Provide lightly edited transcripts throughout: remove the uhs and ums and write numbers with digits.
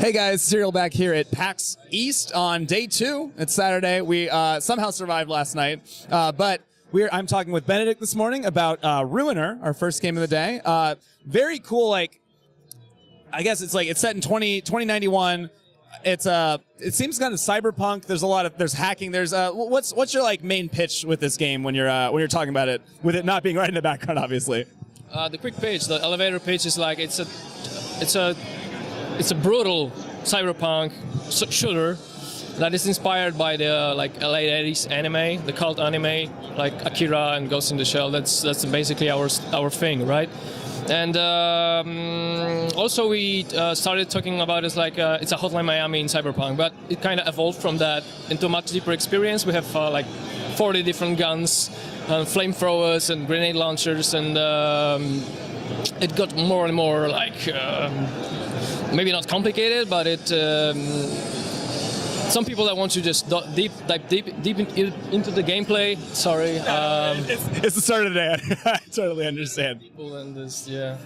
Hey guys, Serial back here at PAX East on day 2. It's Saturday. We somehow survived last night, but I'm talking with Benedict this morning about Ruiner, our first game of the day. Very cool. Like, I guess it's set in 2091. It seems kind of cyberpunk. There's hacking. There's what's your main pitch with this game when you're talking about it, with it not being right in the background, obviously. The quick pitch, the elevator pitch is it's a brutal cyberpunk shooter that is inspired by the late 80s anime, the cult anime like Akira and Ghost in the Shell. That's basically our thing, right? And also we started talking about it's a Hotline Miami in cyberpunk, but it kind of evolved from that into a much deeper experience. We have 40 different guns, flamethrowers and grenade launchers, and it got more and more maybe not complicated, but some people that want to just dive deep into the gameplay. Sorry, it's the start of the day. I totally understand. People and this, yeah.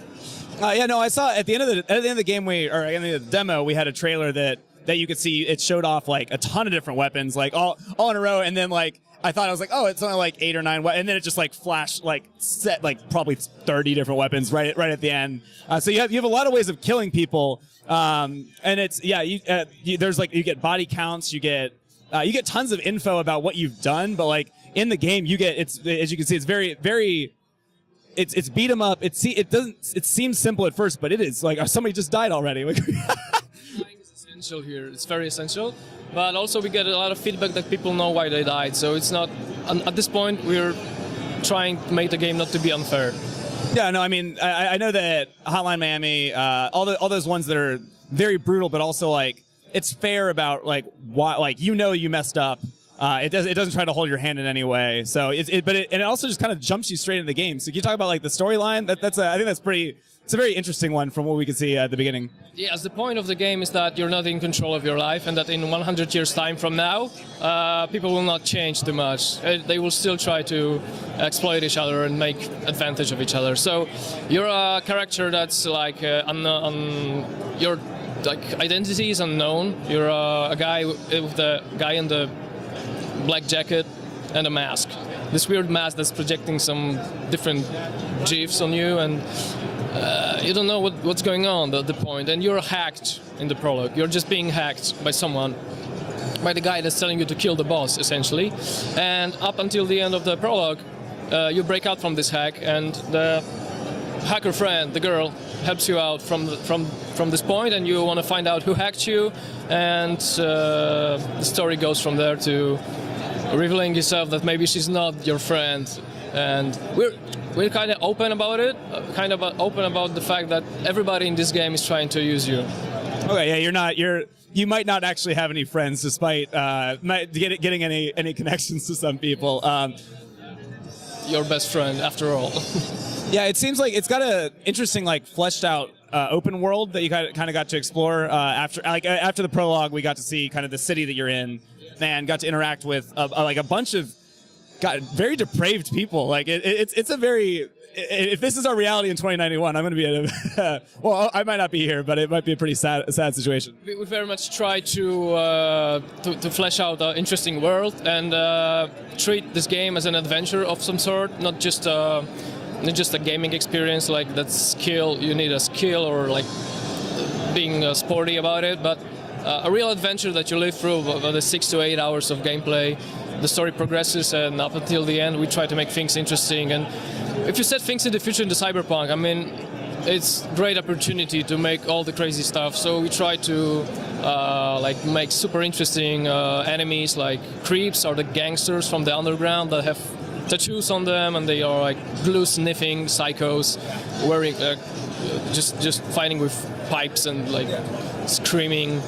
No, I saw at the end of the game at the end of the demo, we had a trailer that you could see. It showed off a ton of different weapons, all in a row, and then I thought, I was oh, it's only 8 or 9, and then it just flashed set probably 30 different weapons right at the end. So you have a lot of ways of killing people, and it's there's you get body counts, you get tons of info about what you've done, but in the game you get as you can see, it's very it's beat 'em up. It seems simple at first, but it is somebody just died already. Essential here. It's very essential, but also we get a lot of feedback that people know why they died. So it's not at this point we're trying to make the game not to be unfair. Yeah, no, I mean I know that Hotline Miami, all those ones that are very brutal, but also it's fair about why you messed up. It doesn't try to hold your hand in any way. So it also just kind of jumps you straight into the game. So can you talk about the storyline? I think that's pretty. It's a very interesting one from what we could see at the beginning. Yes, the point of the game is that you're not in control of your life, and that in 100 years' time from now, people will not change too much. They will still try to exploit each other and make advantage of each other. So you're a character that's your identity is unknown. You're a guy with the guy in the black jacket and a mask. This weird mask that's projecting some different GIFs on you, and you don't know what's going on at the point, and you're hacked in the prologue. You're just being hacked by someone, by the guy that's telling you to kill the boss, essentially. And up until the end of the prologue, you break out from this hack, and the hacker friend, the girl, helps you out from this point, and you want to find out who hacked you, and the story goes from there to revealing yourself that maybe she's not your friend. And we're kind of open about it, open about the fact that everybody in this game is trying to use you. Okay, yeah, you might not actually have any friends, despite getting any connections to some people. Your best friend, after all. Yeah, it seems like it's got a interesting, fleshed out open world that you kind of got to explore. After the prologue, we got to see kind of the city that you're in, and got to interact with a bunch of very depraved people. It's a very. If this is our reality in 2091, I'm going to be at well, I might not be here, but it might be a pretty sad situation. We very much try to flesh out an interesting world and treat this game as an adventure of some sort, not just a gaming experience that's skill. You need a skill or being sporty about it, but a real adventure that you live through the 6 to 8 hours of gameplay. The story progresses, and up until the end, we try to make things interesting. And if you set things in the future in the cyberpunk, I mean, it's a great opportunity to make all the crazy stuff. So we try to make super interesting enemies, like creeps or the gangsters from the underground that have tattoos on them, and they are glue sniffing psychos, wearing just fighting with pipes and screaming.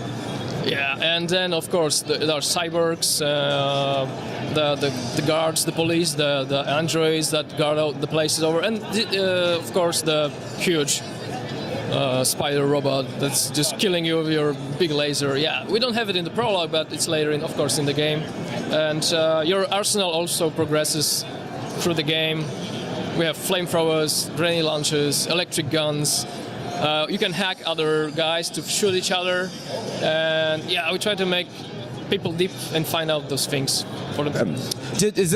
Yeah, and then of course there are cyborgs, the guards, the police, the androids that guard out the places over, and of course the huge spider robot that's just killing you with your big laser. Yeah, we don't have it in the prologue, but it's later, of course, in the game. And your arsenal also progresses through the game. We have flamethrowers, grenade launchers, electric guns, You can hack other guys to shoot each other, and yeah, we try to make people deep and find out those things for them. Is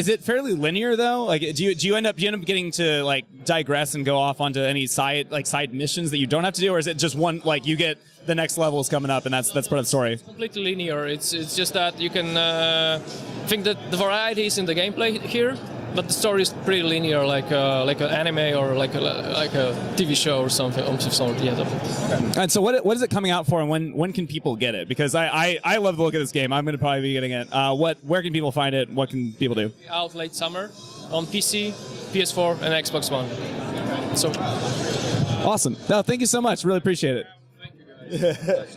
it fairly linear though? Like, do you end up getting to like digress and go off onto any side missions that you don't have to do, or is it just one, like you get the next level is coming up and that's part of the story? It's completely linear. It's just that you can think that the variety is in the gameplay here, but the story is pretty linear, like an anime or like a TV show or something of some sort. Yeah. And so what is it coming out for, and when can people get it? Because I love the look of this game. I'm going to probably be getting it. Where can people find it? What can people do? Out late summer on PC, PS4, and Xbox One. So awesome. No, thank you so much. Really appreciate it. thank you guys.